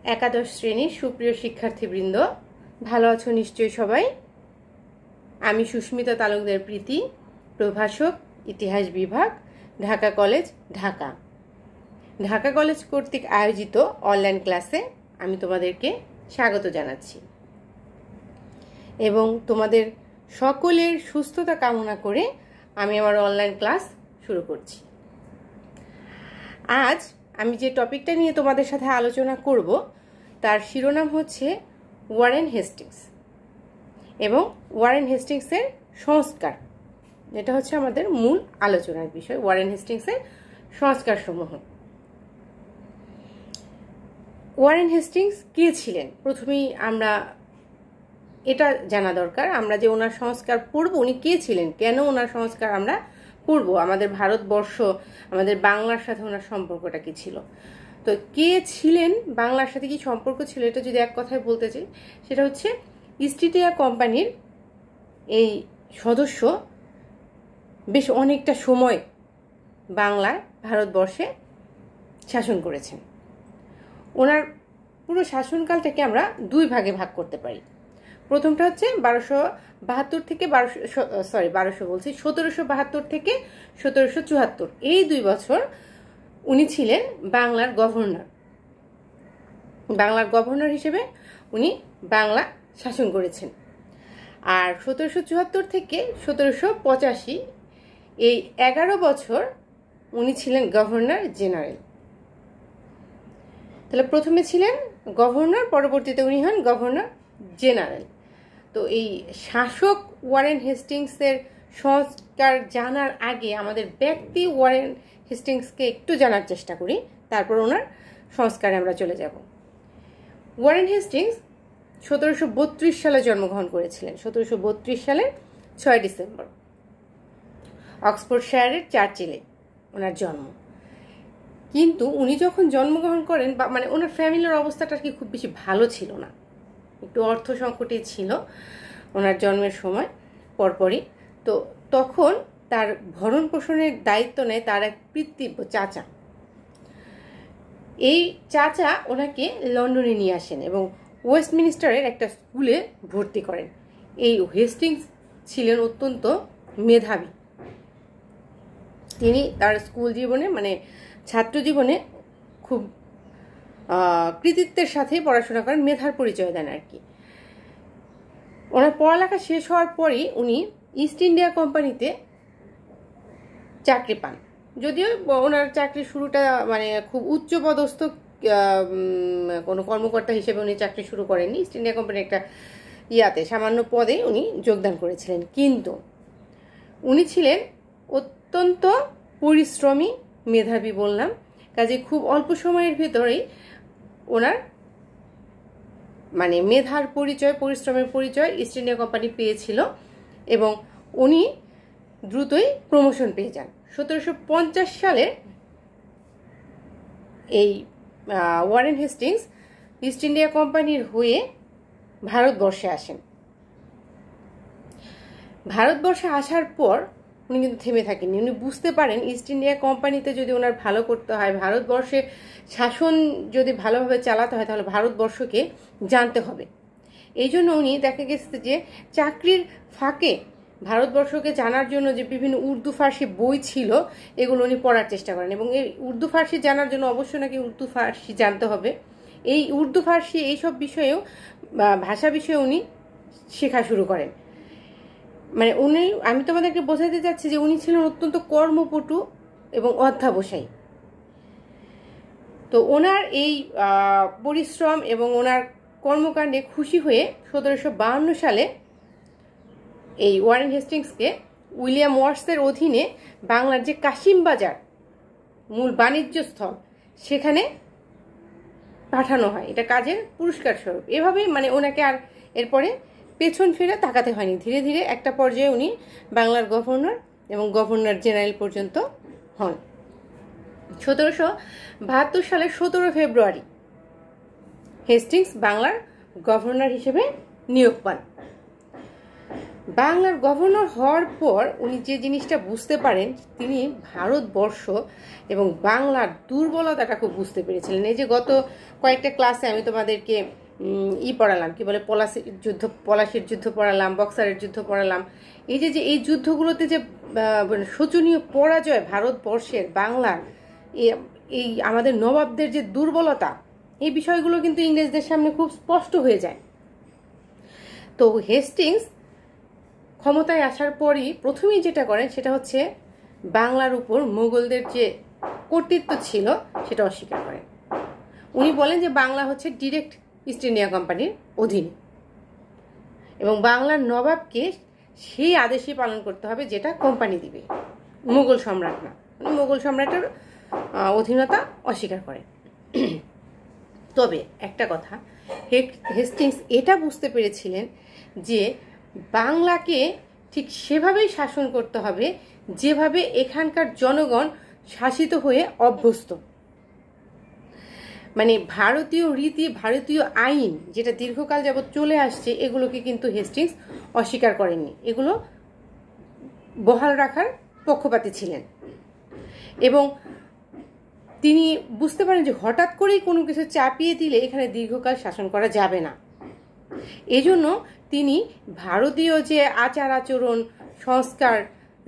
একাদশ শ্রেণীর সুপ্রিয় শিক্ষার্থীবৃন্দ, ভালো আছো নিশ্চয়ই সবাই। আমি সুস্মিতা তালুকদার প্রীতি, প্রভাষক, ইতিহাস বিভাগ, ঢাকা কলেজ, ঢাকা। ঢাকা কলেজ কর্তৃক আয়োজিত অনলাইন ক্লাসে আমি তোমাদেরকে স্বাগত জানাচ্ছি এবং তোমাদের সকলের সুস্থতা কামনা করে আমি আমার অনলাইন ক্লাস শুরু করছি। আজ আমি যে টপিকটা নিয়ে তোমাদের সাথে আলোচনা করব তার শিরোনাম হচ্ছে ওয়ারেন হেস্টিংস এবং ওয়ারেন হেস্টিংসের সংস্কার। এটা হচ্ছে আমাদের মূল আলোচনার বিষয়, ওয়ারেন হেস্টিংসের সংস্কারসমূহ। ওয়ারেন হেস্টিংস কে ছিলেন? প্রথমেই আমরা এটা জানা দরকার, আমরা যে ওনার সংস্কার পড়ব, উনি কে ছিলেন, কেন ওনার সংস্কার আমরা পড়ব, আমাদের ভারতবর্ষ, আমাদের বাংলার সাথে ওনার সম্পর্কটা কি ছিল। তো কে ছিলেন, বাংলার সাথে কি সম্পর্ক ছিল, এটা যদি এক কথায় বলতে চাই সেটা হচ্ছে ইস্ট ইন্ডিয়া কোম্পানির এই সদস্য বেশ অনেকটা সময় বাংলায়, ভারতবর্ষে শাসন করেছেন। ওনার পুরো শাসনকালটাকে আমরা দুই ভাগে ভাগ করতে পারি। প্রথমটা হচ্ছে 1272 থেকে 1772 থেকে 1774, এই 2 বছর উনি ছিলেন বাংলার গভর্নর। বাংলার গভর্নর হিসেবে উনি বাংলা শাসন করেছেন। আর 1774 থেকে 1785, এই 11 বছর উনি ছিলেন গভর্নর জেনারেল। তাহলে প্রথমে ছিলেন গভর্নর, পরবর্তীতে উনি হন গভর্নর জেনারেল। তো এই শাসক ওয়ারেন হেস্টিংসের সংস্কার জানার আগে আমাদের ব্যক্তি ওয়ারেন হেস্টিংসকে একটু জানার চেষ্টা করি, তারপর ওনার সংস্কারে আমরা চলে যাব। ওয়ারেন হেস্টিংস 1732 সালে জন্মগ্রহণ করেছিলেন। 1732 সালের 6 ডিসেম্বর অক্সফোর্ডশায়ারের চার্চিলে ওনার জন্ম। কিন্তু উনি যখন জন্মগ্রহণ করেন, মানে ওনার ফ্যামিলির অবস্থাটা কি খুব বেশি ভালো ছিল না, একটু অর্থ সংকটে ছিল ওনার জন্মের সময় পরপরই। তো তখন তার ভরণ পোষণের দায়িত্ব নেয় তার এক পিতৃব্য চাচা। এই চাচা ওনাকে লন্ডনে নিয়ে আসেন এবং ওয়েস্টমিনিস্টারের একটা স্কুলে ভর্তি করেন। এই হেস্টিংস ছিলেন অত্যন্ত মেধাবী। তিনি তার স্কুল জীবনে, মানে ছাত্র জীবনে খুব কৃতিত্বের সাথে পড়াশোনা করেন, মেধার পরিচয় দেন আর কি। ওনার পড়ালেখা শেষ হওয়ার পরই উনি ইস্ট ইন্ডিয়া কোম্পানিতে চাকরি পান। যদিও ওনার চাকরির শুরুটা মানে খুব উচ্চপদস্থ কোনো কর্মকর্তা হিসেবে উনি চাকরি শুরু করেননি। ইস্ট ইন্ডিয়া কোম্পানির একটা সামান্য পদে উনি যোগদান করেছিলেন। কিন্তু উনি ছিলেন অত্যন্ত পরিশ্রমী, মেধাবী বললাম, কাজে খুব অল্প সময়ের ভেতরেই ওনার মানে মেধার পরিচয়, পরিশ্রমের পরিচয় ইস্ট ইন্ডিয়া কোম্পানি পেয়েছিল এবং উনি দ্রুতই প্রমোশন পেয়ে যান। 1750 সালে এই ওয়ারেন হেস্টিংস ইস্ট ইন্ডিয়া কোম্পানির হয়ে ভারতবর্ষে আসেন। ভারতবর্ষে আসার পর উনি কিন্তু থেমে থাকেননি। উনি বুঝতে পারেন ইস্ট ইন্ডিয়া কোম্পানিতে যদি ওনার ভালো করতে হয়, ভারতবর্ষে শাসন যদি ভালোভাবে চালাতে হয়, তাহলে ভারতবর্ষকে জানতে হবে। এই জন্য উনি দেখা গেছে যে চাকরির ফাঁকে ভারতবর্ষকে জানার জন্য যে বিভিন্ন উর্দু ফার্সি বই ছিল, এগুলো উনি পড়ার চেষ্টা করেন এবং এই উর্দু ফার্সি জানার জন্য অবশ্যই নাকি উর্দু ফার্সি জানতে হবে। এই উর্দু ফার্সি এইসব বিষয়েও, ভাষা বিষয়ে উনি শেখা শুরু করেন। মানে উনি, আমি তোমাদেরকে বোঝাতে চাচ্ছি যে উনি ছিলেন অত্যন্ত কর্মপটু এবং অধ্যাবসায়ী। তো ওনার এই পরিশ্রম এবং ওনার কর্মকাণ্ডে খুশি হয়ে 1752 সালে এই ওয়ারেন হেস্টিংসকে উইলিয়াম ওয়াটসের অধীনে বাংলার যে কাশিম বাজার, মূল বাণিজ্য স্থল, সেখানে পাঠানো হয়, এটা কাজের পুরস্কার স্বরূপ। এভাবেই মানে ওনাকে আর এরপরে পেছন ফিরে তাকাতে হয়নি। ধীরে ধীরে একটা পর্যায়ে উনি বাংলার গভর্নর এবং গভর্নর জেনারেল পর্যন্ত হন। 1772 সালের 17 ফেব্রুয়ারি হেস্টিংস বাংলার গভর্নর হিসেবে নিয়োগ পান। বাংলার গভর্নর হওয়ার পর উনি যে জিনিসটা বুঝতে পারেন, তিনি ভারতবর্ষ এবং বাংলার দুর্বলতাটা খুব বুঝতে পেরেছিলেন। এই যে গত কয়েকটা ক্লাসে আমি তোমাদেরকে পড়ালাম, কি বলে, পলাশির যুদ্ধ পড়ালাম, বক্সারের যুদ্ধ পড়ালাম। এই যে এই যুদ্ধগুলোতে যে শোচনীয় পরাজয় ভারতবর্ষের, বাংলার, এই আমাদের নবাবদের যে দুর্বলতা, এই বিষয়গুলো কিন্তু ইংরেজদের সামনে খুব স্পষ্ট হয়ে যায়। তো হেস্টিংস ক্ষমতায় আসার পরই প্রথমেই যেটা করেন সেটা হচ্ছে বাংলার উপর মোগলদের যে কর্তৃত্ব ছিল সেটা অস্বীকার করেন। উনি বলেন যে বাংলা হচ্ছে ডিরেক্ট ইস্ট ইন্ডিয়া কোম্পানির অধীনে এবং বাংলার নবাবকে সেই আদেশই পালন করতে হবে যেটা কোম্পানি দিবে, মোগল সম্রাট না। মানে মোগল সম্রাটের অধীনতা অস্বীকার করেন। তবে একটা কথা, হেস্টিংস এটা বুঝতে পেরেছিলেন যে বাংলাকে ঠিক সেভাবেই শাসন করতে হবে যেভাবে এখানকার জনগণ শাসিত হয়ে অভ্যস্ত। মানে ভারতীয় রীতি, ভারতীয় আইন যেটা দীর্ঘকাল যাবৎ চলে আসছে, এগুলোকে কিন্তু হেস্টিংস অস্বীকার করেননি, এগুলো বহাল রাখার পক্ষপাতী ছিলেন। এবং তিনি বুঝতে পারেন যে হঠাৎ করেই কোনো কিছু চাপিয়ে দিলে এখানে দীর্ঘকাল শাসন করা যাবে না। এজন্য তিনি ভারতীয় যে আচার আচরণ, সংস্কার,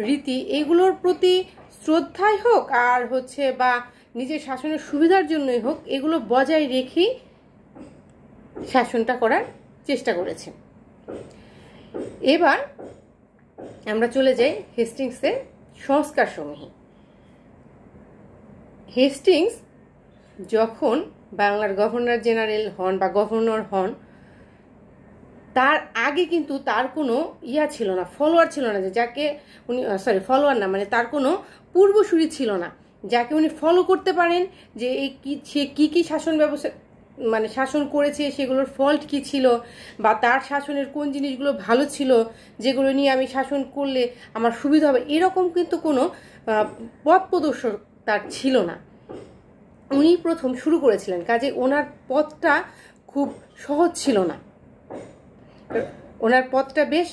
রীতি, এগুলোর প্রতি শ্রদ্ধাই হোক আর হচ্ছে বা নিজের শাসনের সুবিধার জন্যই হোক, এগুলো বজায় রেখেই শাসনটা করার চেষ্টা করেছেন। এবার আমরা চলে যাই হেস্টিংসের সংস্কার সমূহে। হেস্টিংস যখন বাংলার গভর্নর জেনারেল হন বা গভর্নর হন, তার আগে কিন্তু তার কোনো ছিল না, ফলোয়ার ছিল না, যে যাকে উনি ফলোয়ার না, মানে তার কোনো পূর্বসূরি ছিল না যাকে উনি ফলো করতে পারেন, যে সে কি শাসন ব্যবস্থা মানে শাসন করেছে, সেগুলোর ফল্ট কি ছিল, বা তার শাসনের কোন জিনিসগুলো ভালো ছিল যেগুলো নিয়ে আমি শাসন করলে আমার সুবিধা হবে, এরকম কিন্তু কোনো পথ প্রদর্শক তার ছিল না। উনি প্রথম শুরু করেছিলেন, কাজে ওনার পথটা খুব সহজ ছিল না, ওনার পথটা বেশ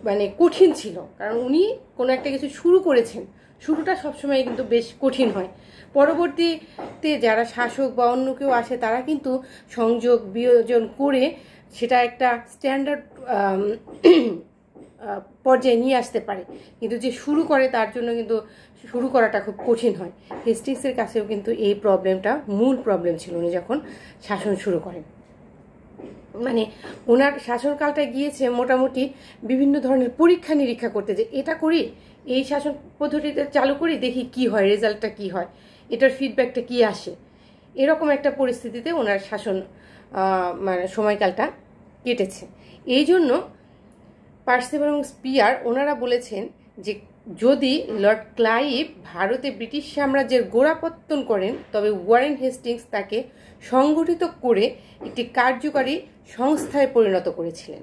মানে কঠিন ছিল, কারণ উনি কোনো একটা কিছু শুরু করেছেন, শুরুটা সবসময় কিন্তু বেশ কঠিন হয়। পরবর্তীতে যারা শাসক বা অন্য কেউ আসে তারা কিন্তু সংযোগ বিয়োজন করে সেটা একটা স্ট্যান্ডার্ড পর্যায়ে নিয়ে আসতে পারে, কিন্তু যে শুরু করে তার জন্য কিন্তু শুরু করাটা খুব কঠিন হয়। হেস্টিংসের কাছেও কিন্তু এই প্রবলেমটা মূল প্রবলেম ছিল উনি যখন শাসন শুরু করেন। মানে ওনার শাসনকালটা গিয়েছে মোটামুটি বিভিন্ন ধরনের পরীক্ষা নিরীক্ষা করতে, যে এটা করি, এই শাসন পদ্ধতিতে চালু করি, দেখি কি হয়, রেজাল্টটা কি হয়, এটার ফিডব্যাকটা কি আসে, এরকম একটা পরিস্থিতিতে ওনার শাসন মানে সময়কালটা কেটেছে। এই জন্য পার্সিভাল এবং স্পিয়ার ওনারা বলেছেন যে যদি লর্ড ক্লাইভ ভারতে ব্রিটিশ সাম্রাজ্যের গোড়াপত্তন করেন, তবে ওয়ারেন হেস্টিংস তাকে সংগঠিত করে একটি কার্যকারী সংস্থায় পরিণত করেছিলেন,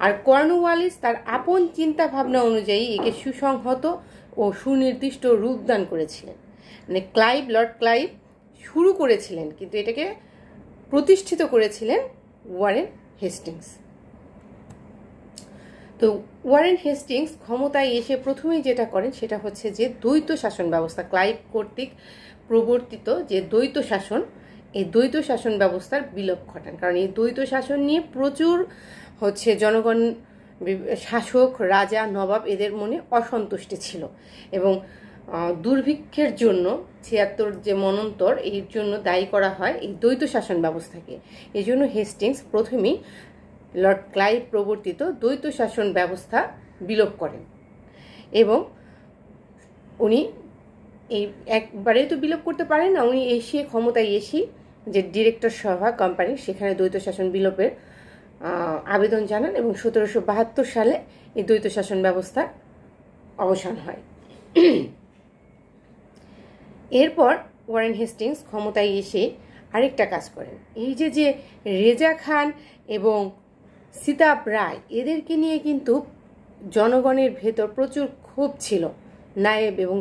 আর কর্নওয়ালিস তার আপন চিন্তা ভাবনা অনুযায়ী একে সুসংহত ও সুনির্দিষ্ট রূপদান করেছিলেন। মানে লর্ড ক্লাইভ শুরু করেছিলেন, কিন্তু এটাকে প্রতিষ্ঠিত করেছিলেন ওয়ারেন হেস্টিংস। তো ওয়ারেন হেস্টিংস ক্ষমতায় এসে প্রথমেই যেটা করেন সেটা হচ্ছে যে দ্বৈত শাসন ব্যবস্থা, ক্লাইভ কর্তৃক প্রবর্তিত যে দ্বৈত শাসন, এই দ্বৈত শাসন ব্যবস্থার বিলোপ ঘটান। কারণ এই দ্বৈত শাসন নিয়ে প্রচুর হচ্ছে জনগণ, শাসক, রাজা, নবাব এদের মনে অসন্তুষ্টি ছিল এবং দুর্ভিক্ষের জন্য ৭৬ যে মন্বন্তর, এর জন্য দায়ী করা হয় এই দ্বৈত শাসন ব্যবস্থাকে। এই জন্য হেস্টিংস প্রথমেই লর্ড ক্লাইভ প্রবর্তিত দ্বৈত শাসন ব্যবস্থা বিলোপ করেন এবং উনি এই একবারে তো বিলোপ করতে পারেন না, উনি এসে ক্ষমতায় এসে যে ডিরেক্টর সভা কোম্পানির, সেখানে দ্বৈত শাসন বিলোপের আবেদন জানান এবং ১৭৭২ সালে এই দ্বৈত শাসন ব্যবস্থার অবসান হয়। এরপর ওয়ারেন হেস্টিংস ক্ষমতায় এসে আরেকটা কাজ করেন, এই যে রেজা খান এবং সিতাব রায়, এদেরকে নিয়ে কিন্তু জনগণের ভেতর প্রচুর ক্ষোভ ছিল। নায়েব এবং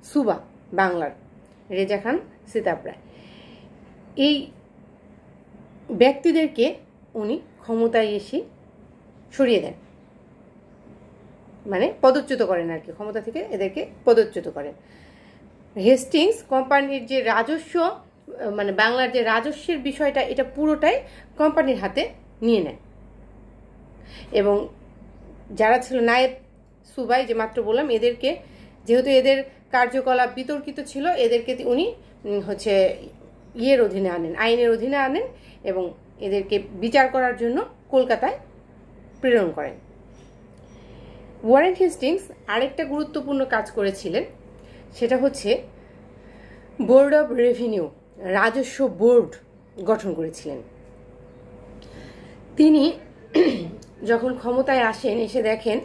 সুবা বাংলার রেজা খান, সিতাব রায়, এই ব্যক্তিদেরকে উনি ক্ষমতায় এসে সরিয়ে দেন, মানে পদচ্যুত করেন আর কি, ক্ষমতা থেকে এদেরকে পদচ্যুত করেন। হেস্টিংস কোম্পানির যে রাজস্ব মানে বাংলার যে রাজস্বের বিষয়টা এটা পুরোটাই কোম্পানির হাতে নিয়ে নেয়। এবং যারা ছিল নায়েব সুবাই, যে মাত্র বললাম, এদেরকে যেহেতু এদের কার্যকলাপ বিতর্কিত ছিল, এদেরকে উনি হচ্ছে ইয়ের অধীনে আনেন, আইনের অধীনে আনেন এবং এদেরকে বিচার করার জন্য কলকাতায় প্রেরণ করেন। ওয়ারেন হেস্টিংস আরেকটা গুরুত্বপূর্ণ কাজ করেছিলেন, সেটা হচ্ছে বোর্ড অফ রেভিনিউ, রাজস্ব বোর্ড গঠন করেছিলেন। তিনি যখন ক্ষমতায় আসেন, এসে দেখেন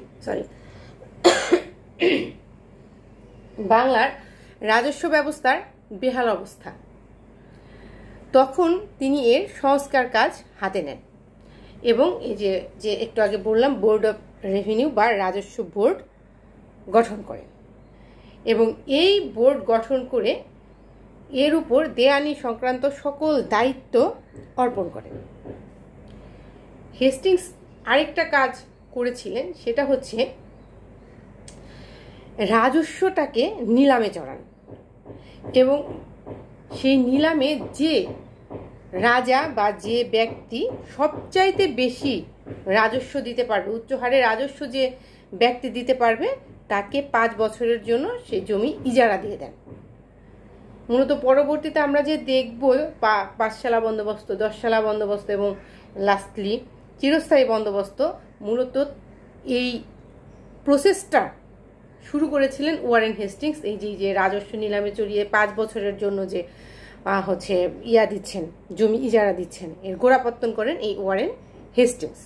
বাংলার রাজস্ব ব্যবস্থার বেহাল অবস্থা, তখন তিনি এর সংস্কার কাজ হাতে নেন এবং এই যে একটু আগে বললাম বোর্ড অফ রেভিনিউ বা রাজস্ব বোর্ড গঠন করেন এবং এই বোর্ড গঠন করে এর উপর দেওয়ানি সংক্রান্ত সকল দায়িত্ব অর্পণ করেন। হেস্টিংস আরেকটা কাজ করেছিলেন, সেটা হচ্ছে রাজস্বটাকে নিলামে চড়ান এবং সেই নিলামে যে রাজা বা যে ব্যক্তি সবচাইতে বেশি রাজস্ব দিতে পারবে, উচ্চ হারে রাজস্ব যে ব্যক্তি দিতে পারবে, তাকে 5 বছরের জন্য সেই জমি ইজারা দিয়ে দেন। মূলত পরবর্তীতে আমরা যে দেখব 5 শালা বন্দোবস্ত, 10 শালা বন্দোবস্ত এবং লাস্টলি চিরস্থায়ী বন্দোবস্ত, মূলত এই প্রসেসটা শুরু করেছিলেন ওয়ারেন হেস্টিংস। এই যে রাজস্ব নিলামে চড়িয়ে 5 বছরের জন্য যে হচ্ছে দিচ্ছেন, জমি ইজারা দিচ্ছেন, এর গোড়াপত্তন করেন এই ওয়ারেন হেস্টিংস।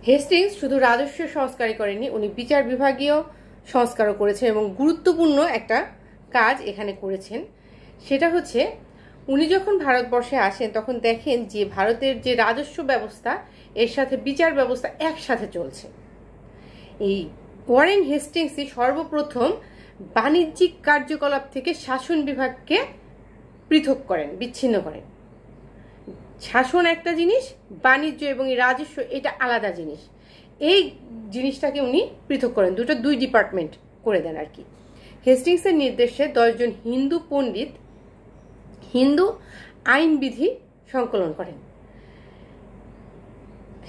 হেস্টিংস শুধু রাজস্ব সংস্কারই করেননি, উনি বিচার বিভাগীয় সংস্কারও করেছেন এবং গুরুত্বপূর্ণ একটা কাজ এখানে করেছেন। সেটা হচ্ছে উনি যখন ভারতবর্ষে আসেন তখন দেখেন যে ভারতের যে রাজস্ব ব্যবস্থা এর সাথে বিচার ব্যবস্থা একসাথে চলছে। এই ওয়ারেন হেস্টিংসই সর্বপ্রথম বাণিজ্যিক কার্যকলাপ থেকে শাসন বিভাগকে পৃথক করেন, বিচ্ছিন্ন করেন। শাসন একটা জিনিস, বাণিজ্য এবং রাজস্ব এটা আলাদা জিনিস। এই জিনিসটাকে উনি পৃথক করেন, দুই ডিপার্টমেন্ট করে দেন আর কি। হেস্টিংসের নির্দেশে 10 জন হিন্দু পণ্ডিত হিন্দু আইনবিধি সংকলন করেন।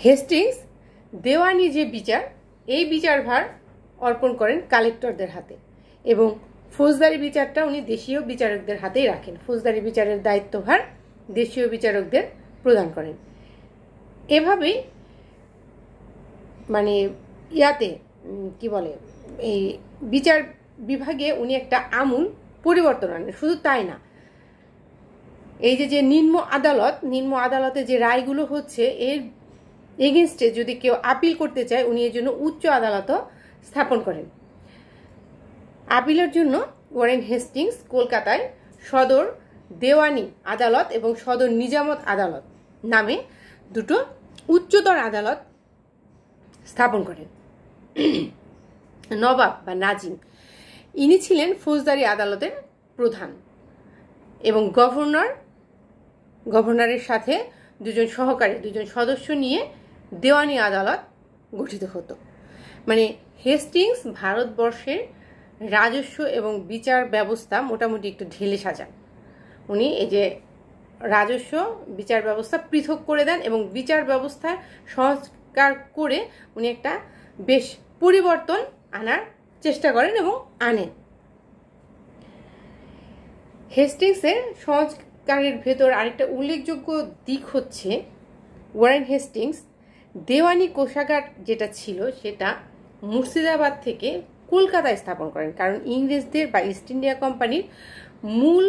হেস্টিংস দেওয়ানি যে বিচার, এই বিচারভার অর্পণ করেন কালেক্টরদের হাতে এবং ফৌজদারি বিচারটা উনি দেশীয় বিচারকদের হাতেই রাখেন। ফৌজদারি বিচারের দায়িত্বভার দেশীয় বিচারকদের প্রদান করেন। এভাবেই মানে কি বলে, এই বিচার বিভাগে উনি একটা আমূল পরিবর্তন আনেন। শুধু তাই না, এই যে নিম্ন আদালতে যে রায়গুলো হচ্ছে এর এগেনস্টে যদি কেউ আপিল করতে চায়, উনি এর জন্য উচ্চ আদালতও স্থাপন করেন। আপিলের জন্য ওয়ারেন হেস্টিংস কলকাতায় সদর দেওয়ানি আদালত এবং সদর নিজামত আদালত নামে 2টো উচ্চতর আদালত স্থাপন করেন। নবাব বা নাজিম ইনি ছিলেন ফৌজদারি আদালতের প্রধান এবং গভর্নরের সাথে 2 জন সহকারী, 2 জন সদস্য নিয়ে দেওয়ানি আদালত গঠিত হতো। মানে হেস্টিংস ভারতবর্ষের রাজস্ব এবং বিচার ব্যবস্থা মোটামুটি একটু ঢেলে সাজান। উনি এই যে রাজস্ব বিচার ব্যবস্থা পৃথক করে দেন এবং বিচার ব্যবস্থা সংস্কার করে উনি একটা বেশ পরিবর্তন আনার চেষ্টা করেন এবং আনেন। হেস্টিংসের সংস্কারের ভেতর আরেকটা উল্লেখযোগ্য দিক হচ্ছে ওয়ারেন হেস্টিংস দেওয়ানি কোষাগার যেটা ছিল সেটা মুর্শিদাবাদ থেকে কলকাতায় স্থাপন করেন। কারণ ইংরেজদের বা ইস্ট ইন্ডিয়া কোম্পানির মূল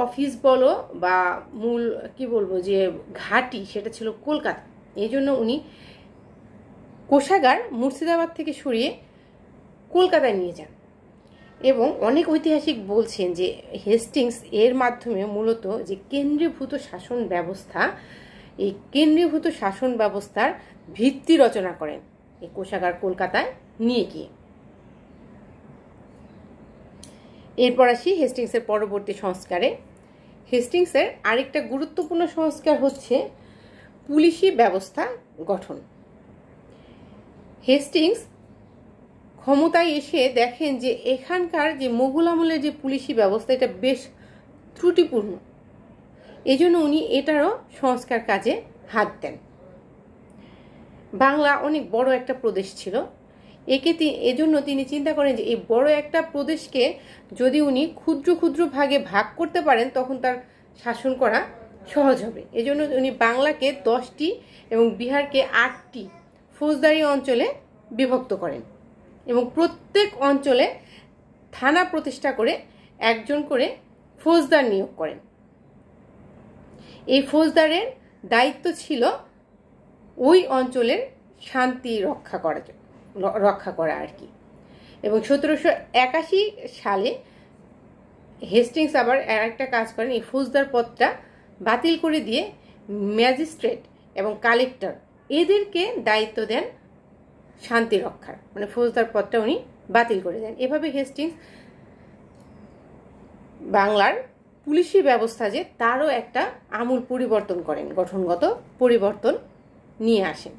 অফিস বলো বা মূল কি বলবো যে ঘাঁটি সেটা ছিল কলকাতা। এই জন্য উনি কোষাগার মুর্শিদাবাদ থেকে সরিয়ে কলকাতায় নিয়ে যান এবং অনেক ঐতিহাসিক বলছেন যে হেস্টিংস এর মাধ্যমে মূলত যে কেন্দ্রীভূত শাসন ব্যবস্থা, এই কেন্দ্রীভূত শাসন ব্যবস্থার ভিত্তি রচনা করেন এই কোষাগার কলকাতায় নিয়ে গিয়ে। এরপর আসি হেস্টিংসের পরবর্তী সংস্কারে। হেস্টিংসের আরেকটা গুরুত্বপূর্ণ সংস্কার হচ্ছে পুলিশি ব্যবস্থা গঠন। হেস্টিংস ক্ষমতায় এসে দেখেন যে এখানকার যে মোগল আমলের যে পুলিশি ব্যবস্থা এটা বেশ ত্রুটিপূর্ণ। এই জন্য উনি এটারও সংস্কার কাজে হাত দেন। বাংলা অনেক বড় একটা প্রদেশ ছিল, এজন্য তিনি চিন্তা করেন যে এই বড় একটা প্রদেশকে যদি উনি ক্ষুদ্র ক্ষুদ্র ভাগে ভাগ করতে পারেন তখন তার শাসন করা সহজ হবে। এজন্য উনি বাংলাকে 10টি এবং বিহারকে 8টি ফৌজদারি অঞ্চলে বিভক্ত করেন এবং প্রত্যেক অঞ্চলে থানা প্রতিষ্ঠা করে একজন করে ফৌজদার নিয়োগ করেন। এই ফৌজদারের দায়িত্ব ছিল ওই অঞ্চলের শান্তি রক্ষা করা আর কি। এবং 1781 সালে হেস্টিংস আবার একটা কাজ করেন, এই ফৌজদার পদটা বাতিল করে দিয়ে ম্যাজিস্ট্রেট এবং কালেক্টর এদেরকে দায়িত্ব দেন শান্তি রক্ষার, মানে ফৌজদার পদটা উনি বাতিল করে দেন। এভাবে হেস্টিংস বাংলার পুলিশি ব্যবস্থা যে তারও একটা আমূল পরিবর্তন করেন, গঠনগত পরিবর্তন নিয়ে আসেন।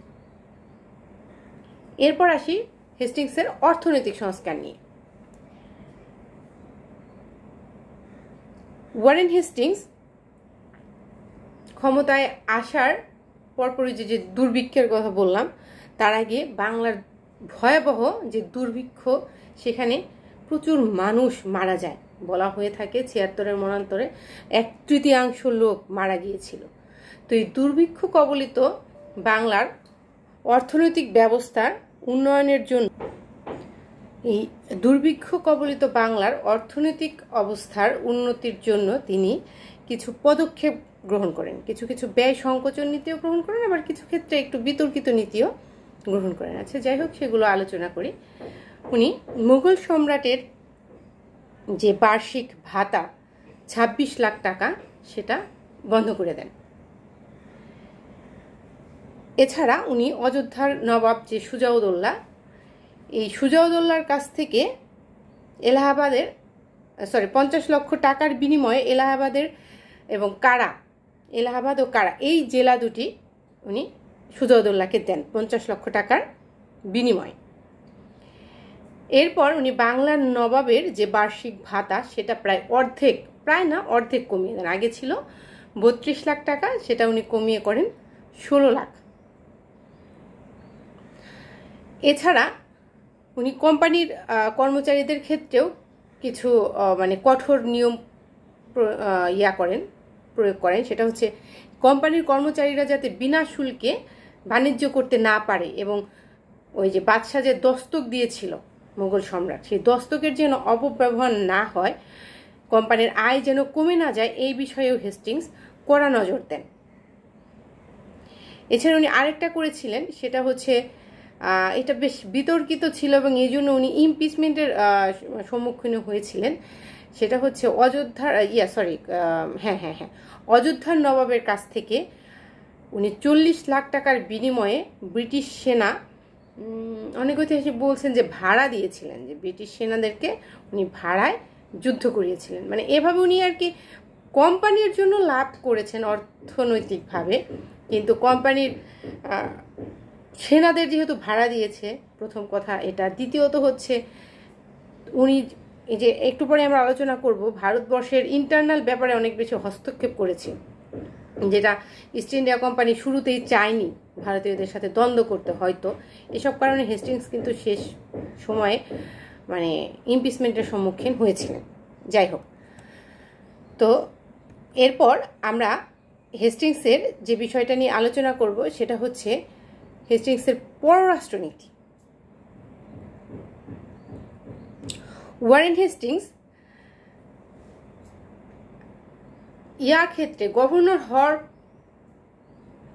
এরপর আসি হেস্টিংসের অর্থনৈতিক সংস্কার নিয়ে। ওয়ারেন হেস্টিংস ক্ষমতায় আসার পরপরই যে দুর্ভিক্ষের কথা বললাম, তার আগে বাংলার ভয়াবহ যে দুর্ভিক্ষ, সেখানে প্রচুর মানুষ মারা যায়, বলা হয়ে থাকে 76-এর মনান্তরে 1/3 লোক মারা গিয়েছিল। তো এই দুর্ভিক্ষ কবলিত বাংলার অর্থনৈতিক ব্যবস্থার উন্নয়নের জন্য, এই দুর্ভিক্ষ কবলিত বাংলার অর্থনৈতিক অবস্থার উন্নতির জন্য তিনি কিছু পদক্ষেপ গ্রহণ করেন। কিছু কিছু ব্যয় সংকোচন নীতিও গ্রহণ করেন, আবার কিছু ক্ষেত্রে একটু বিতর্কিত নীতিও গ্রহণ করেন। আচ্ছা, যাই হোক, সেগুলো আলোচনা করি। উনি মুঘল সম্রাটের যে বার্ষিক ভাতা 26 লাখ টাকা, সেটা বন্ধ করে দেন। এছাড়া উনি অযোধ্যার নবাব যে সুজাউদ্দৌলা, এই সুজাউদ্দৌলার কাছ থেকে 50 লক্ষ টাকার বিনিময়ে এলাহাবাদ ও কারা এই জেলা দুটি উনি সুজাউদ্দৌলাকে দেন 50 লক্ষ টাকার বিনিময়ে। এরপর উনি বাংলার নবাবের যে বার্ষিক ভাতা, সেটা প্রায় না অর্ধেক কমিয়ে দেন। আগে ছিল 32 লাখ টাকা, সেটা উনি কমিয়ে করেন 16 লাখ। এছাড়া উনি কোম্পানির কর্মচারীদের ক্ষেত্রেও কিছু মানে কঠোর নিয়ম প্রয়োগ করেন। সেটা হচ্ছে কোম্পানির কর্মচারীরা যাতে বিনা শুল্কে বাণিজ্য করতে না পারে, এবং ওই যে বাদশাহ যে দস্তক দিয়েছিল মুঘল সম্রাট, সেই দস্তকের যেন অপব্যবহার না হয়, কোম্পানির আয় যেন কমে না যায়, এই বিষয়েও হেস্টিংস কড়া নজর দেন। এছাড়া উনি আরেকটা করেছিলেন, সেটা হচ্ছে এটা বেশ বিতর্কিত ছিল এবং এই জন্য উনি ইমপিচমেন্টের সম্মুখীন হয়েছিলেন। সেটা হচ্ছে অযোধ্যার নবাবের কাছ থেকে উনি 40 লাখ টাকার বিনিময়ে ব্রিটিশ সেনা, অনেক ঐতিহাসিক বলছেন যে ভাড়া দিয়েছিলেন, যে ব্রিটিশ সেনাদেরকে উনি ভাড়ায় যুদ্ধ করিয়েছিলেন। মানে এভাবে উনি আর কি কোম্পানির জন্য লাভ করেছেন অর্থনৈতিকভাবে, কিন্তু কোম্পানির সেনাদের যেহেতু ভাড়া দিয়েছে, প্রথম কথা এটা। দ্বিতীয়ত হচ্ছে উনি, এই যে একটু পরে আমরা আলোচনা করব, ভারতবর্ষের ইন্টারনাল ব্যাপারে অনেক বেশি হস্তক্ষেপ করেছে, যেটা ইস্ট ইন্ডিয়া কোম্পানি শুরুতেই চায়নি ভারতীয়দের সাথে দ্বন্দ্ব করতে। হয়তো এসব কারণে হেস্টিংস কিন্তু শেষ সময়ে মানে ইমপিচমেন্টের সম্মুখীন হয়েছিলেন। যাই হোক, তো এরপর আমরা হেস্টিংসের যে বিষয়টা নিয়ে আলোচনা করব, সেটা হচ্ছে হেস্টিংসের পররাষ্ট্রনীতি। ওয়ারেন হেস্টিংস ক্ষেত্রে গভর্নর হওয়ার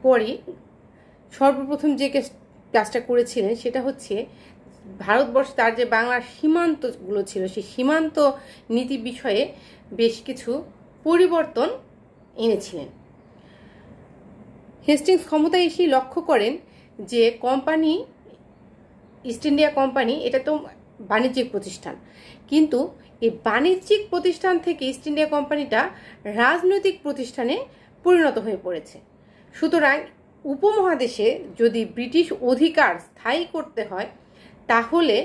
পরই সর্বপ্রথম যে কাজটা করেছিলেন, সেটা হচ্ছে ভারতবর্ষ, তার যে বাংলার সীমান্তগুলো ছিল, সেই সীমান্ত নীতি বিষয়ে বেশ কিছু পরিবর্তন এনেছিলেন। হেস্টিংস ক্ষমতায় এসেই লক্ষ্য করেন যে কোম্পানি, ইস্ট ইন্ডিয়া কোম্পানি, এটা তো বাণিজ্যিক প্রতিষ্ঠান, কিন্তু এই বাণিজ্যিক প্রতিষ্ঠান থেকে ইস্ট ইন্ডিয়া কোম্পানিটা রাজনৈতিক প্রতিষ্ঠানে পরিণত হয়ে পড়েছে। সুতরাং উপমহাদেশে যদি ব্রিটিশ অধিকার স্থায়ী করতে হয়, তাহলে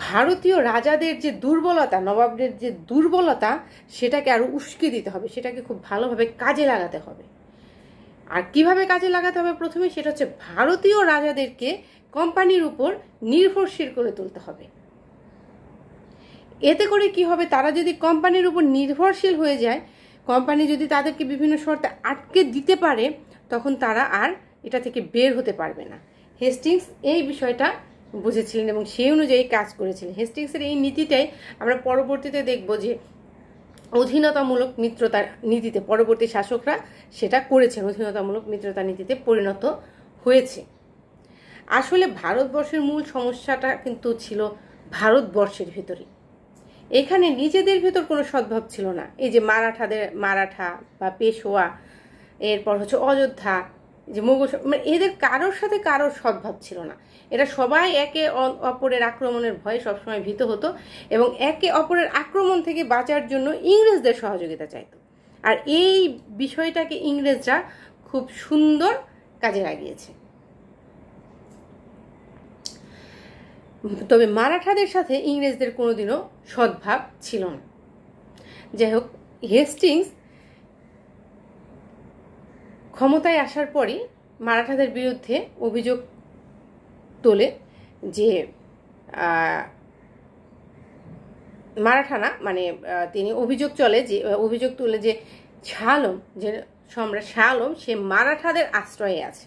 ভারতীয় রাজাদের যে দুর্বলতা, নবাবদের যে দুর্বলতা, সেটাকে আরো উস্কে দিতে হবে, সেটাকে খুব ভালোভাবে কাজে লাগাতে হবে। আর কিভাবে কাজে লাগাতে হবে প্রথমে, সেটা হচ্ছে ভারতীয় রাজাদেরকে কোম্পানির উপর নির্ভরশীল করে তুলতে হবে। এতে করে কি হবে, তারা যদি কোম্পানির উপর নির্ভরশীল হয়ে যায়, কোম্পানি যদি তাদেরকে বিভিন্ন শর্তে আটকে দিতে পারে, তখন তারা আর এটা থেকে বের হতে পারবে না। হেস্টিংস এই বিষয়টা বুঝেছিলেন এবং সেই অনুযায়ী কাজ করেছিলেন। হেস্টিংসের এই নীতিটাই আমরা পরবর্তীতে দেখব যে অধীনতামূলক মিত্রতা নীতিতে পরবর্তী শাসকরা সেটা করেছেন, অধীনতামূলক মিত্রতা নীতিতে পরিণত হয়েছে। আসলে ভারতবর্ষের মূল সমস্যাটা কিন্তু ছিল ভারতবর্ষের ভিতরে। এখানে নিজেদের ভেতর কোনো সদ্ভাব ছিল না। এই যে মারাঠা বা পেশোয়া, এরপর হচ্ছে অযোধ্যা, যে মোগল, মানে এদের কারোর সাথে কারোর সদ্ভাব ছিল না। এরা সবাই একে অপরের আক্রমণের ভয়ে সবসময় ভীত হতো এবং একে অপরের আক্রমণ থেকে বাঁচার জন্য ইংরেজদের সহযোগিতা চাইত। আর এই বিষয়টাকে ইংরেজরা খুব সুন্দর কাজে লাগিয়েছে। তবে মারাঠাদের সাথে ইংরেজদের কোনোদিনও সদ্ভাব ছিল না। যাই হোক, হেস্টিংস ক্ষমতায় আসার পরই মারাঠাদের বিরুদ্ধে অভিযোগ তোলে যে তিনি অভিযোগ তোলে যে সম্রাট শাহ আলম সে মারাঠাদের আশ্রয়ে আছে।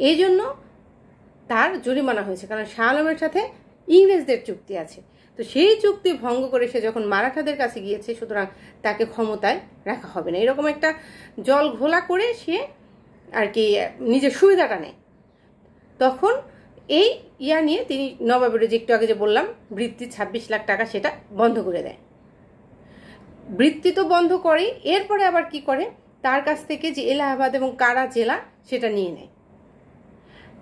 এই জন্য তার জরিমানা হয়েছে, কারণ শাহ আলমের সাথে ইংরেজদের চুক্তি আছে। তো সেই চুক্তি ভঙ্গ করে সে যখন মারাঠাদের কাছে গিয়েছে, সুতরাং তাকে ক্ষমতায় রাখা হবে না, এরকম একটা জল ঘোলা করে সে আর কি নিজের সুবিধাটা নেয়। তখন এই নিয়ে তিনি নবাবের যে একটু আগে যে বললাম বৃত্তি 26 লাখ টাকা, সেটা বন্ধ করে দেয়। বৃত্তি তো বন্ধ করেই, এরপরে আবার কি করে, তার কাছ থেকে যে এলাহাবাদ এবং কারা জেলা সেটা নিয়ে নেয়।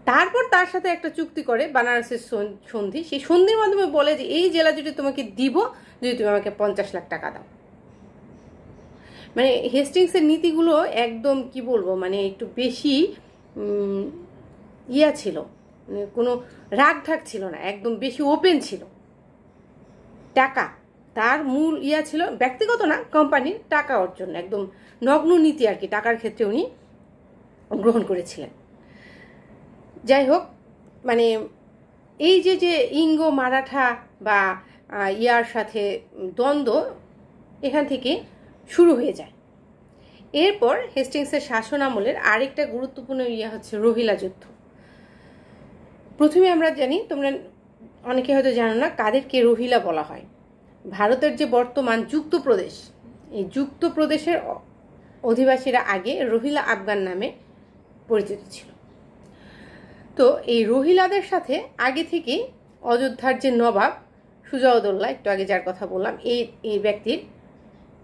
তারপর তার সাথে একটা চুক্তি করে, বানারসের সন্ধি। সেই সন্ধির মাধ্যমে বলে যে এই জেলা যদি তোমাকে দিব, যদি তুমি আমাকে 50 লাখ টাকা দাও। মানে হেস্টিংসের নীতিগুলো একদম কি বলবো, মানে একটু বেশি ছিল, মানে কোনো রাগ ঢাক ছিল না, একদম বেশি ওপেন ছিল। টাকা তার মূল ছিল, ব্যক্তিগত না, কোম্পানির টাকা অর্জন, একদম নগ্ন নীতি আর কি, টাকার ক্ষেত্রে উনি গ্রহণ করেছিলেন। যাই হোক, মানে এই যে ইঙ্গ মারাঠা বা সাথে দ্বন্দ্ব এখান থেকে শুরু হয়ে যায়। এরপর হেস্টিংসের শাসন আমলের আরেকটা গুরুত্বপূর্ণ হচ্ছে রোহিলা যুদ্ধ। প্রথমে আমরা জানি, তোমরা অনেকে হয়তো জানো না, কাদেরকে রোহিলা বলা হয়। ভারতের যে বর্তমান যুক্তপ্রদেশ, এই যুক্তপ্রদেশের অধিবাসীরা আগে রোহিলা আফগান নামে পরিচিত ছিল। তো এই রোহিলাদের সাথে আগে থেকে অযোধ্যার যে নবাব সুজাউদ্দৌলা, একটু আগে যার কথা বললাম, এই ব্যক্তির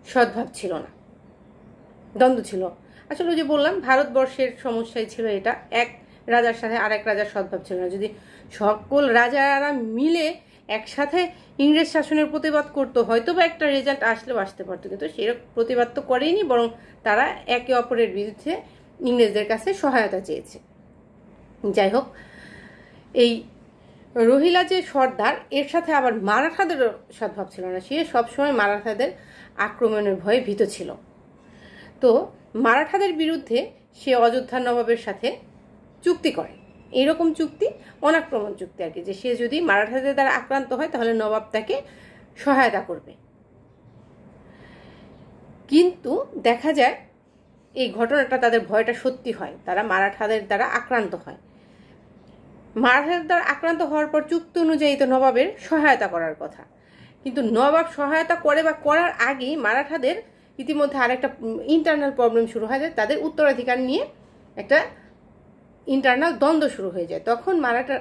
সদ্ভাব ছিল না, দ্বন্দ্ব ছিল। আসলে যে বললাম, ভারতবর্ষের সমস্যাই ছিল এটা, এক রাজার সাথে আরেক রাজার সদ্ভাব ছিল না। যদি সকল রাজারা মিলে একসাথে ইংরেজ শাসনের প্রতিবাদ করতো, হয়তো বা একটা রেজাল্ট আসলেও আসতে পারতো, কিন্তু সেরকম প্রতিবাদ তো করেনি, বরং তারা একে অপরের বিরুদ্ধে ইংরেজদের কাছে সহায়তা চেয়েছে। যাই হোক, এই রোহিলা যে সর্দার, এর সাথে আবার মারাঠাদেরও সদ্ভাব ছিল না। সে সবসময় মারাঠাদের আক্রমণের ভয়ে ভীত ছিল। তো মারাঠাদের বিরুদ্ধে সে অযোধ্যার নবাবের সাথে চুক্তি করে। এইরকম চুক্তি অনাক্রমণ চুক্তি আর কি, যে সে যদি মারাঠাদের দ্বারা আক্রান্ত হয় তাহলে নবাব তাকে সহায়তা করবে। কিন্তু দেখা যায় এই ঘটনাটা, তাদের ভয়টা সত্যি হয়, তারা মারাঠাদের দ্বারা আক্রান্ত হয়। মারাঠাদের দ্বারা আক্রান্ত হওয়ার পর চুক্তি অনুযায়ী তো নবাবের সহায়তা করার কথা, কিন্তু নবাব সহায়তা করে বা করার আগেই মারাঠাদের ইতিমধ্যে আরেকটা ইন্টারনাল প্রবলেম শুরু হয়ে যায়, তাদের উত্তরাধিকার নিয়ে একটা ইন্টারনাল দ্বন্দ্ব শুরু হয়ে যায়। তখন মারাঠা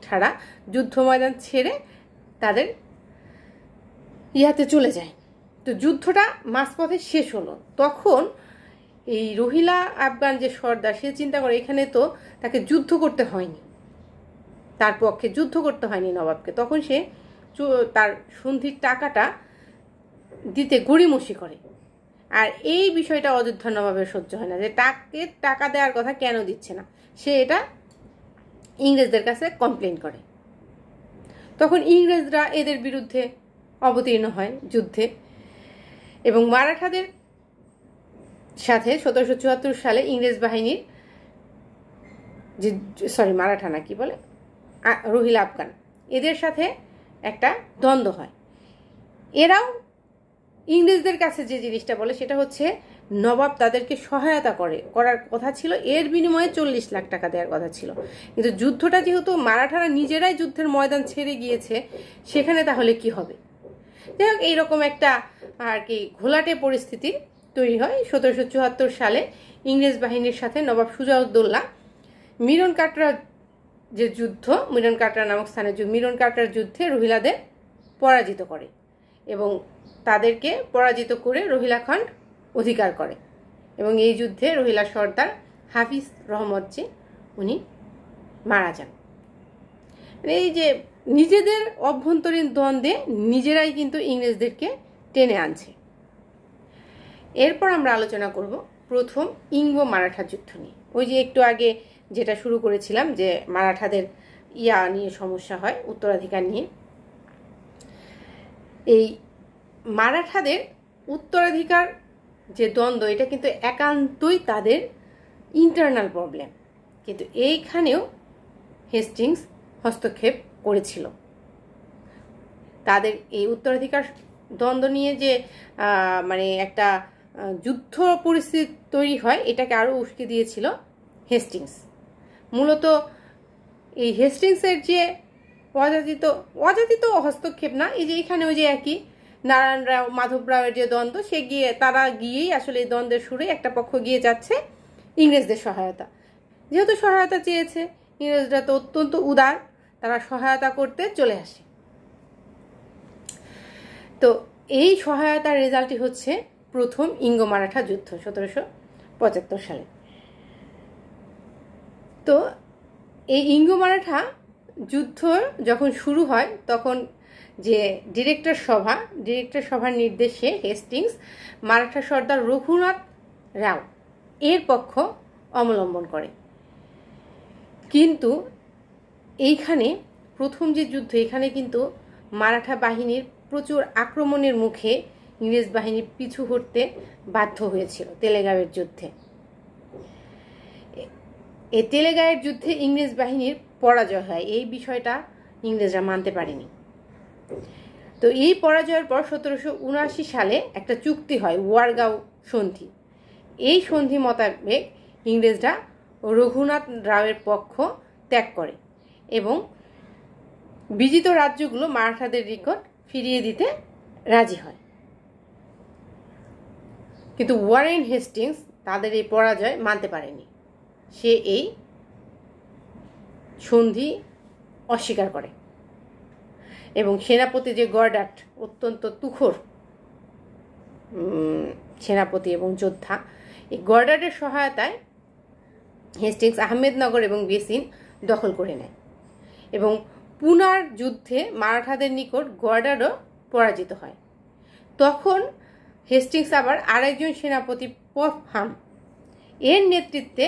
ছাড়া যুদ্ধ ময়দান ছেড়ে তাদের চলে যায়। তো যুদ্ধটা মাঝপথে শেষ হলো। তখন এই রোহিলা আফগান যে সর্দার, সে চিন্তা করে এখানে তো তাকে যুদ্ধ করতে হয়নি, তার পক্ষে যুদ্ধ করতে হয়নি নবাবকে। তখন সে তার সন্ধির টাকাটা দিতে গড়িমসি করে। আর এই বিষয়টা অযোধ্যা নবাবের সহ্য হয় না, যে তাকে টাকা দেওয়ার কথা কেন দিচ্ছে না। সে এটা ইংরেজদের কাছে কমপ্লেন করে। তখন ইংরেজরা এদের বিরুদ্ধে অবতীর্ণ হয় যুদ্ধে, এবং মারাঠাদের সাথে 1774 সালে ইংরেজ বাহিনীর যে মারাঠা না কি বলে রোহিলা আফগান এদের সাথে একটা দ্বন্দ্ব হয়। এরাও ইংরেজদের কাছে যে জিনিসটা বলে সেটা হচ্ছে নবাব তাদেরকে সহায়তা করার কথা ছিল, এর বিনিময়ে 40 লাখ টাকা দেওয়ার কথা ছিল। কিন্তু যুদ্ধটা যেহেতু মারাঠারা নিজেরাই যুদ্ধের ময়দান ছেড়ে গিয়েছে, সেখানে তাহলে কি হবে? যাই হোক, এইরকম একটা আর কি ঘোলাটে পরিস্থিতি তৈরি হয়। 1774 সালে ইংরেজ বাহিনীর সাথে নবাব সুজাউদ্দৌলা মিরন কাটরা যে যুদ্ধ, মিরন কাটরা নামক স্থানে মিরন কাটরার যুদ্ধে রোহিলাদের পরাজিত করে এবং তাদেরকে পরাজিত করে রোহিলাখণ্ড অধিকার করে। এবং এই যুদ্ধে রোহিলা সর্দার হাফিজ রহমত যে উনি মারা যান। এই যে নিজেদের অভ্যন্তরীণ দ্বন্দ্বে নিজেরাই কিন্তু ইংরেজদেরকে টেনে আনছে। এরপর আমরা আলোচনা করব প্রথম ইঙ্গো মারাঠা যুদ্ধ নিয়ে। ওই যে একটু আগে যেটা শুরু করেছিলাম যে মারাঠাদের নিয়ে সমস্যা হয় উত্তরাধিকার নিয়ে, এই মারাঠাদের উত্তরাধিকার যে দ্বন্দ্ব এটা কিন্তু একান্তই তাদের ইন্টারনাল প্রবলেম, কিন্তু এইখানেও হেস্টিংস হস্তক্ষেপ করেছিল। তাদের এই উত্তরাধিকার দ্বন্দ্ব নিয়ে যে মানে একটা যুদ্ধ পরিস্থিতি তৈরি হয়, এটাকে আরও উস্কে দিয়েছিল হেস্টিংস। মূলত এই হেস্টিংসের যে অযাচিত হস্তক্ষেপ না, এই যে এখানে ওই যে একই নারায়ণ রাও মাধব রাওয়ের যে দ্বন্দ্ব, তারা গিয়েই আসলে এই দ্বন্দ্বের সুরে একটা পক্ষ গিয়ে যাচ্ছে ইংরেজদের সহায়তা। যেহেতু সহায়তা চেয়েছে, ইংরেজরা তো অত্যন্ত উদার, তারা সহায়তা করতে চলে আসে। তো এই সহায়তার রেজাল্টই হচ্ছে প্রথম ইঙ্গো মারাঠা যুদ্ধ 1775 সালে। তো এই ইঙ্গো মারাঠা যুদ্ধ যখন শুরু হয়, তখন যে ডিরেক্টর সভার নির্দেশে হেস্টিংস মারাঠা সর্দার রঘুনাথ রাও এর পক্ষ অবলম্বন করে। কিন্তু এইখানে প্রথম যে যুদ্ধ, এখানে কিন্তু মারাঠা বাহিনীর প্রচুর আক্রমণের মুখে ইংরেজ বাহিনী পিছু হটতে বাধ্য হয়েছিল তেলেগাঁওয়ের যুদ্ধে। এই তেলেগাঁওয়ের যুদ্ধে ইংরেজ বাহিনীর পরাজয় হয়, এই বিষয়টা ইংরেজরা মানতে পারেনি। তো এই পরাজয়ের পর 1779 সালে একটা চুক্তি হয়, ওয়ারগাঁও সন্ধি। এই সন্ধি মোতাবেক ইংরেজরা রঘুনাথ রাওয়ের পক্ষ ত্যাগ করে এবং বিজিত রাজ্যগুলো মারাঠাদের নিকট ফিরিয়ে দিতে রাজি হয়। কিন্তু ওয়ারেন হেস্টিংস তাদের এই পরাজয় মানতে পারেনি, সে এই সন্ধি অস্বীকার করে এবং সেনাপতি যে গর্ডাট, অত্যন্ত তুখোর সেনাপতি এবং যোদ্ধা, এই গর্ডাটের সহায়তায় হেস্টিংস আহমেদনগর এবং বেসিন দখল করে নেয় এবং পুনার যুদ্ধে মারাঠাদের নিকট গর্ডারও পরাজিত হয়। তখন হেস্টিংস আবার আরেকজন সেনাপতি পফহাম এর নেতৃত্বে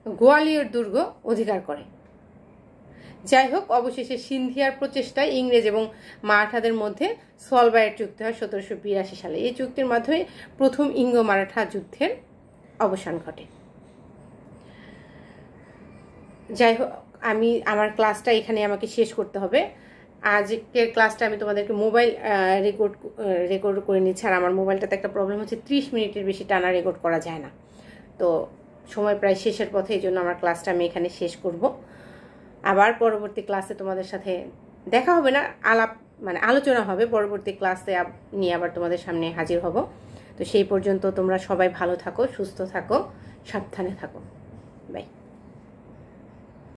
গোয়ালিয়র দুর্গ অধিকার করে। যাই হোক, অবশেষে সিন্ধিয়ার প্রচেষ্টায় ইংরেজ এবং মারাঠাদের মধ্যে সলবায়ের চুক্তি হয় 1782 সালে। এই চুক্তির মাধ্যমে প্রথম ইঙ্গো মারাঠা যুদ্ধের অবসান ঘটে। যাই হোক, আমার ক্লাসটা এখানে আমাকে শেষ করতে হবে। আজকের ক্লাসটা আমি তোমাদেরকে মোবাইল রেকর্ড করে নিচ্ছি, আর আমার মোবাইলটাতে একটা প্রবলেম হচ্ছে, 30 মিনিটের বেশি টানা রেকর্ড করা যায় না। তো সময় প্রায় শেষের পথে, এই জন্য আমার ক্লাসটা আমি এখানে শেষ করব। আবার পরবর্তী ক্লাসে তোমাদের সাথে দেখা হবে না, আলোচনা হবে। পরবর্তী ক্লাসে নিয়ে আবার তোমাদের সামনে হাজির হব। তো সেই পর্যন্ত তোমরা সবাই ভালো থাকো, সুস্থ থাকো, সাবধানে থাকো। বাই।